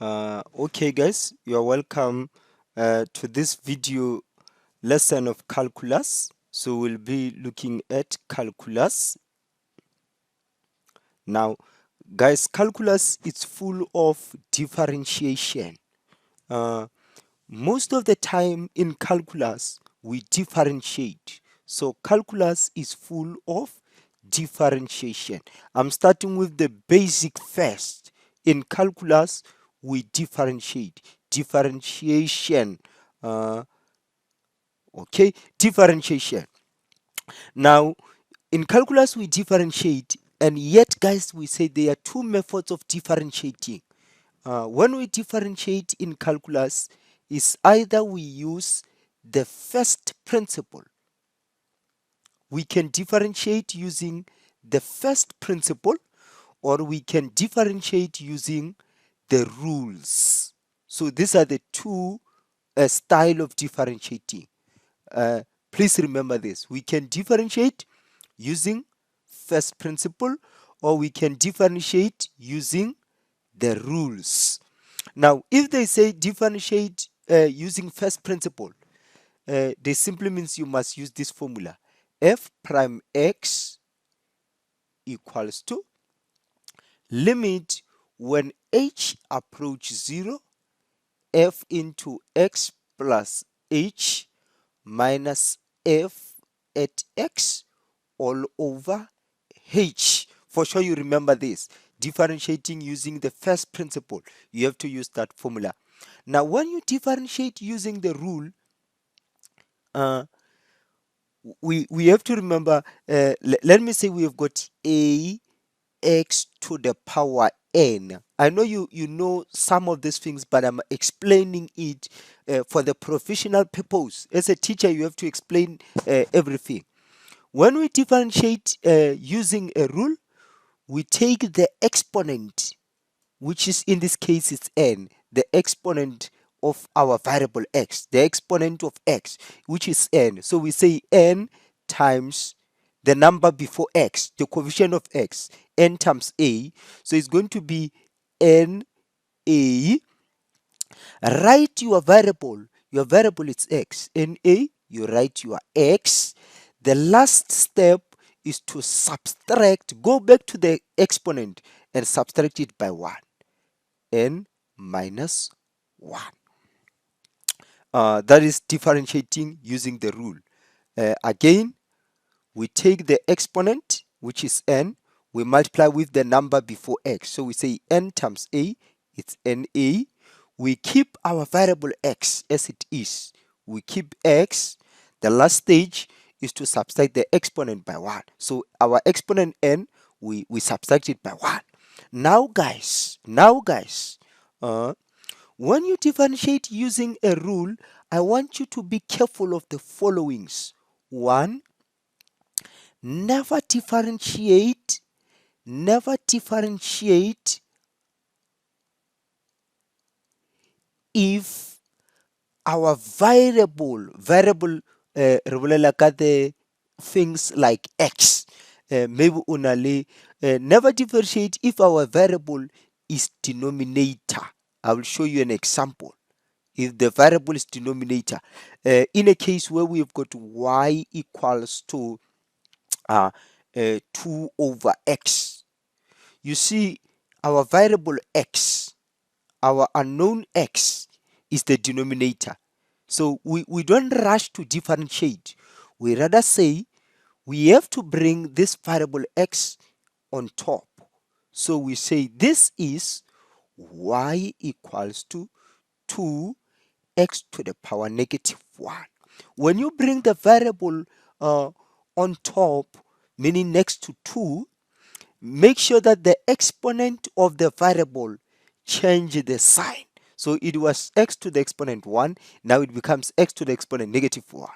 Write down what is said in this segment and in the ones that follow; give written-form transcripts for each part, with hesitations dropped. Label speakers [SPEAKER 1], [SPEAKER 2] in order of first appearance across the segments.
[SPEAKER 1] Okay guys, you are welcome to this video lesson of calculus. So we'll be looking at calculus. Now guys, calculus is full of differentiation. Uh, Most of the time in calculus we differentiate. So calculus is full of differentiation. I'm starting with the basic first. In calculus we differentiate. Differentiation. Uh, okay, differentiation. Now in calculus we differentiate, and yet guys we say there are two methods of differentiating. When we differentiate in calculus, is either we use the first principle. We can differentiate using the first principle, or we can differentiate using the rules. So these are the two style of differentiating. Please remember this. We can differentiate using first principle, or we can differentiate using the rules. Now, if they say differentiate using first principle, they simply means you must use this formula. F prime x equals to limit when h approaches 0, f into x plus h minus f at x all over h. For sure you remember this. Differentiating using the first principle, you have to use that formula. Now when you differentiate using the rule, we have to remember, let me say we have got a x to the power n. I know you know some of these things, but I'm explaining it for the professional purpose. As a teacher, you have to explain everything. When we differentiate using a rule, we take the exponent, which is in this case it's n, the exponent of our variable x, the exponent of x, which is n. So we say n times the number before x, the coefficient of x, n times a. So it's going to be n a. Write your variable is x, n a. You write your x. The last step is to subtract, go back to the exponent and subtract it by 1, n minus 1. That is differentiating using the rule. Again, we take the exponent, which is n, we multiply with the number before x. So we say n times a, it's na. We keep our variable x as it is. We keep x. The last stage is to subtract the exponent by 1. So our exponent n, we subtract it by 1. Now guys, when you differentiate using a rule, I want you to be careful of the followings. 1, never differentiate if our variable re bolela ka the things like x, maybe only never differentiate if our variable is denominator. I will show you an example. If the variable is denominator, in a case where we've got y equals to 2 over x, you see our variable x, our unknown x, is the denominator. So we don't rush to differentiate. We rather say we have to bring this variable x on top. So we say this is y equals to 2x to the power negative 1. When you bring the variable on top, meaning next to 2, make sure that the exponent of the variable change the sign. So it was x to the exponent 1, now it becomes x to the exponent negative 1.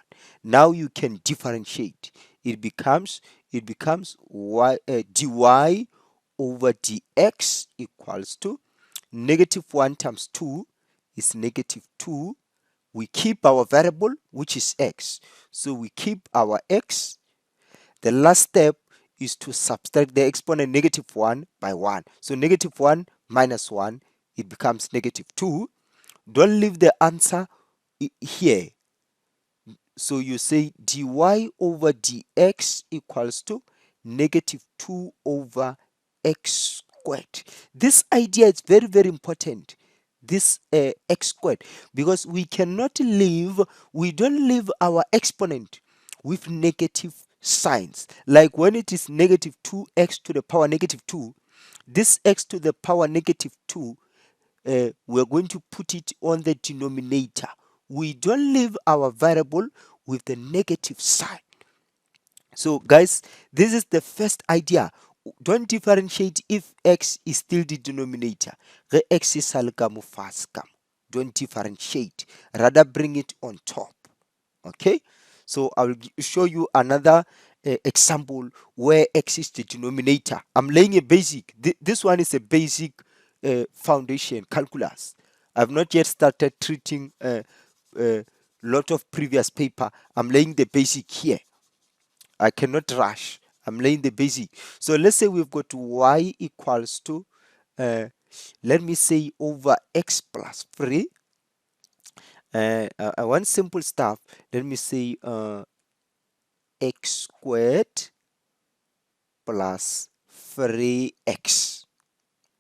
[SPEAKER 1] Now you can differentiate. It becomes y, dy over dx equals to negative 1 times 2 is negative 2. We keep our variable, which is x. So we keep our x. The last step is to subtract the exponent negative 1 by 1. So negative 1 minus 1 it becomes negative 2. Don't leave the answer here. So you say dy over dx equals to negative 2 over x squared. This idea is very, very important. This x squared, because we don't leave our exponent with negative signs. Like when it is negative 2x to the power negative 2, this x to the power negative 2, we're going to put it on the denominator. We don't leave our variable with the negative sign. So guys, this is the first idea. Don't differentiate if x is still the denominator. The x is Don't differentiate. Rather bring it on top. Okay? So I will show you another example where x is the denominator. I'm laying a basic. This one is a basic foundation calculus. I've not yet started treating a lot of previous paper. I'm laying the basic here. I cannot rush. I'm laying the basic. So let's say we've got y equals to, let me say, over x plus 3. I want simple stuff. Let me say x squared plus 3x.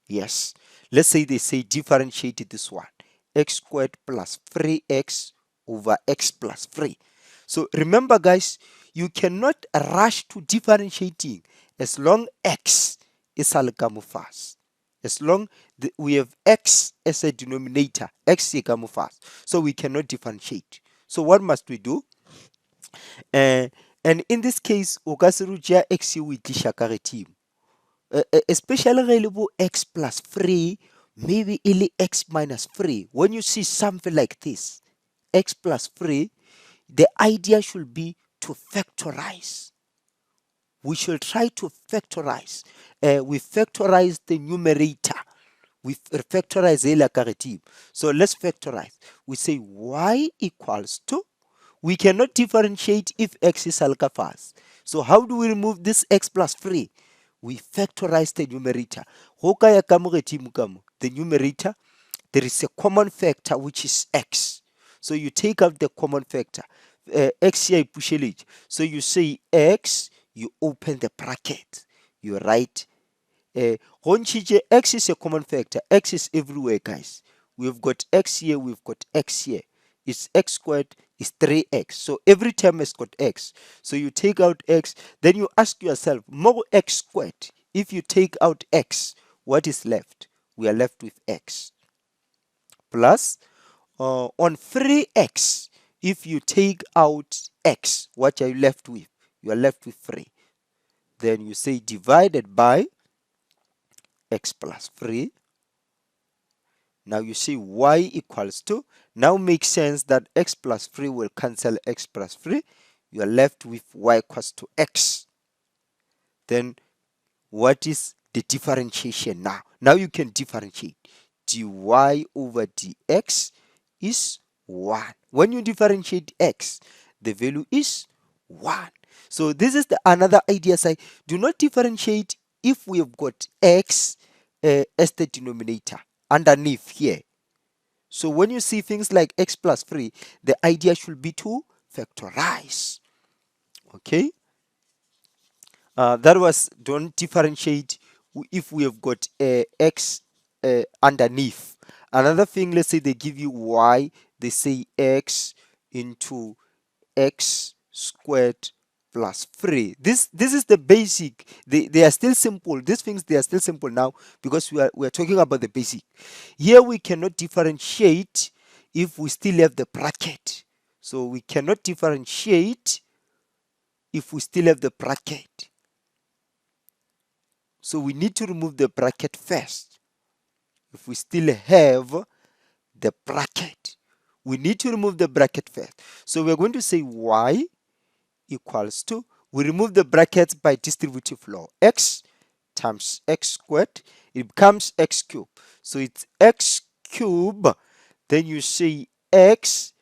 [SPEAKER 1] Yes. Let's say they say differentiate this one. X squared plus 3x over x plus 3. So remember guys, you cannot rush to differentiating as long x is fast. As long we have x as a denominator, x is fast. So we cannot differentiate. So what must we do? And in this case, o ka se ruja x we tlisha ka re team. Especially available x plus 3, maybe only x minus 3. When you see something like this, x plus 3, the idea should be to factorize. We should try to factorize. We factorize the numerator. We factorize the caritative. So let's factorize. We say y equals to, we cannot differentiate if x is fast. So how do we remove this x plus 3? We factorize the numerator. The numerator, there is a common factor which is x. So you take out the common factor. X here push it. So you say x, you open the bracket. You write x is a common factor. X is everywhere, guys. We've got x here, we've got x here. It's x squared is 3x. So every term has got x. So you take out x, then you ask yourself, more x squared. If you take out x, what is left? We are left with x. Plus, on 3x, if you take out x, what are you left with? You are left with 3. Then you say divided by x plus 3. Now you see y equals to, now makes sense that x plus 3 will cancel x plus 3. You are left with y equals to x. Then what is the differentiation now? Now you can differentiate. Dy over dx is 1. When you differentiate x, the value is 1. So this is the another idea side. Do not differentiate if we have got x as the denominator underneath here. So when you see things like x plus 3, the idea should be to factorize. Okay? That was, don't differentiate if we have got x underneath. Another thing, let's say they give you y, they say x into x squared plus 3. This is the basic. They are still simple. These things, they are still simple now because we are talking about the basic. Here we cannot differentiate if we still have the bracket. So we cannot differentiate if we still have the bracket. So we need to remove the bracket first. If we still have the bracket, we need to remove the bracket first. So we're going to say y equals to, we remove the brackets by distributive law. X times x squared, it becomes x cubed. So it's x cubed, then you say x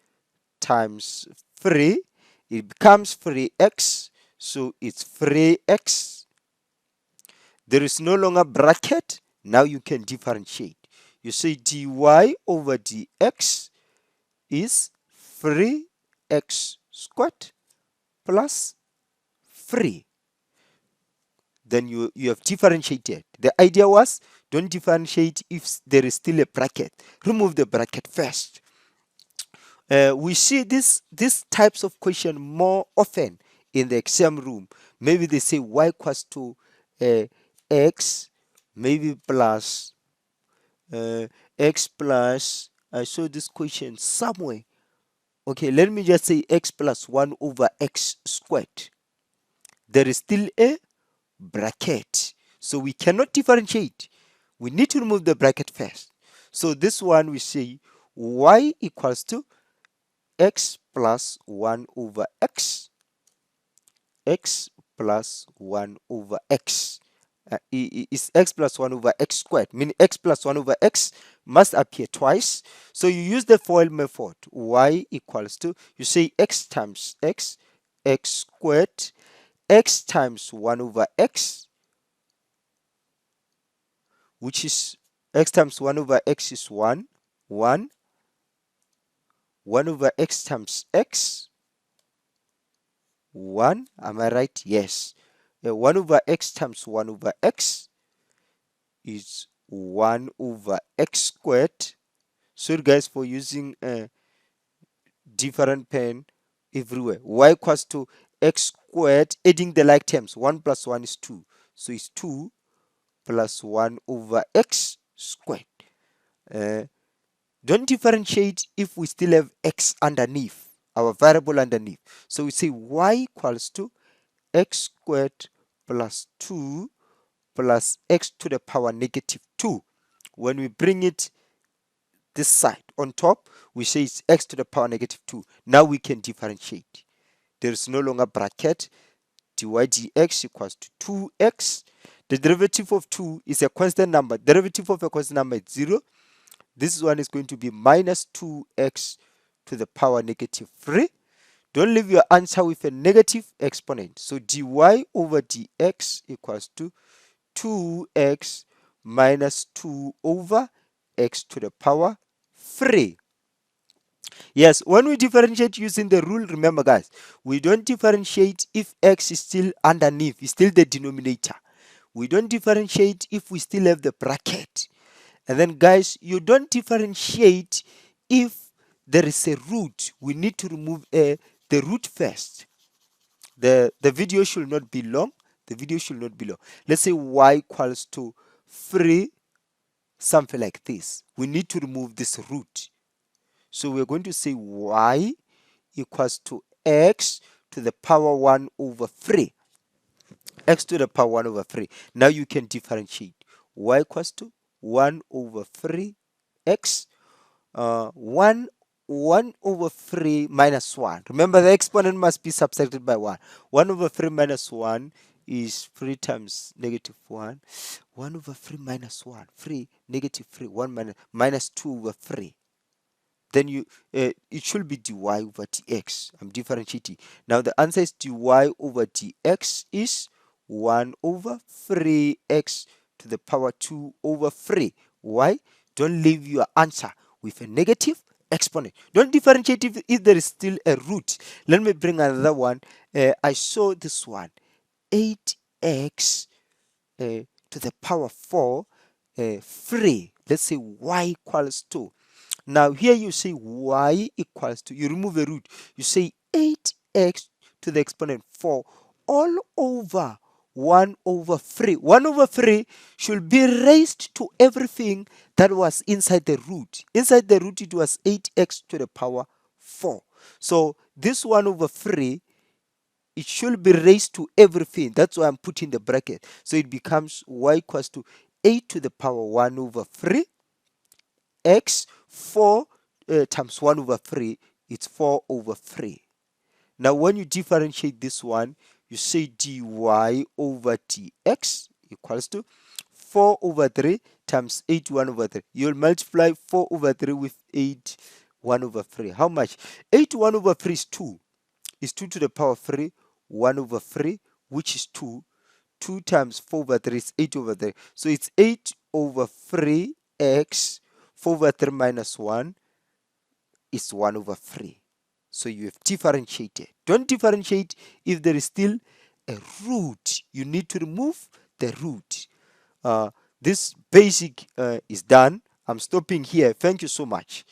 [SPEAKER 1] times 3, it becomes 3x, so it's 3x. There is no longer bracket. Now you can differentiate. You say dy over dx is 3x squared plus 3. Then you have differentiated. The idea was, don't differentiate if there is still a bracket. Remove the bracket first. We see these types of question more often in the exam room. Maybe they say y equals to x, maybe plus x plus, I saw this question somewhere. Okay, let me just say x plus 1 over x squared. There is still a bracket, so we cannot differentiate. We need to remove the bracket first. So this one we say y equals to x plus 1 over x plus 1 over x. Is x plus 1 over x squared, meaning x plus 1 over x must appear twice. So you use the FOIL method. Y equals to, you say x times x squared, x times 1 over x, which is x times 1 over x is 1 over x times x, 1. Am I right? Yes. 1 over x times 1 over x is 1 over x squared. Sorry guys for using a different pen everywhere. Y equals to x squared, adding the like terms. 1 plus 1 is 2. So it's 2 plus 1 over x squared. Don't differentiate if we still have x underneath, our variable underneath. So we say y equals to x squared plus 2 plus x to the power negative 2. When we bring it this side on top, we say it's x to the power negative 2. Now we can differentiate. There is no longer bracket. Dy dx equals to 2x. The derivative of 2 is a constant number. Derivative of a constant number is 0. This one is going to be minus 2x to the power negative 3. Don't leave your answer with a negative exponent. So dy over dx equals to 2x minus 2 over x to the power 3. Yes, when we differentiate using the rule, remember guys, we don't differentiate if x is still underneath, is still the denominator. We don't differentiate if we still have the bracket. And then guys, you don't differentiate if there is a root. We need to remove the root first. The video should not be long. The video should not be long. Let's say y equals to 3, something like this. We need to remove this root. So we're going to say y equals to x to the power 1 over 3. X to the power 1 over 3. Now you can differentiate. Y equals to 1 over 3 x, 1 over 3 minus 1. Remember, the exponent must be subtracted by 1. 1 over 3 minus 1 is 3 times negative 1. 1 over 3 minus 1, 3, negative 3, 1 minus 2 over 3. Then you it should be dy over dx. I'm differentiating. Now the answer is dy over dx is 1 over 3x to the power 2 over 3. Why? Don't leave your answer with a negative exponent. Don't differentiate if there is still a root. Let me bring another one. I saw this one. 8x to the power 4, 3. Let's say y equals to. Now here you say y equals to, you remove a root. You say 8x to the exponent 4 all over 1 over 3. 1 over 3 should be raised to everything that was inside the root. Inside the root it was 8x to the power 4. So this 1 over 3, it should be raised to everything. That's why I'm putting the bracket. So it becomes y equals to 8 to the power 1 over 3 x, 4 times 1 over 3, it's 4 over 3. Now when you differentiate this one, you say dy over dx equals to 4 over 3 times 8 1 over 3. You'll multiply 4 over 3 with 8 1 over 3. How much? 8 1 over 3 is 2. Is 2 to the power 3, 1 over 3, which is 2. 2 times 4 over 3 is 8 over 3. So it's 8 over 3x 4 over 3 minus 1 is 1 over 3. So you have differentiated. Don't differentiate if there is still a root. You need to remove the root. This basic is done. I'm stopping here. Thank you so much.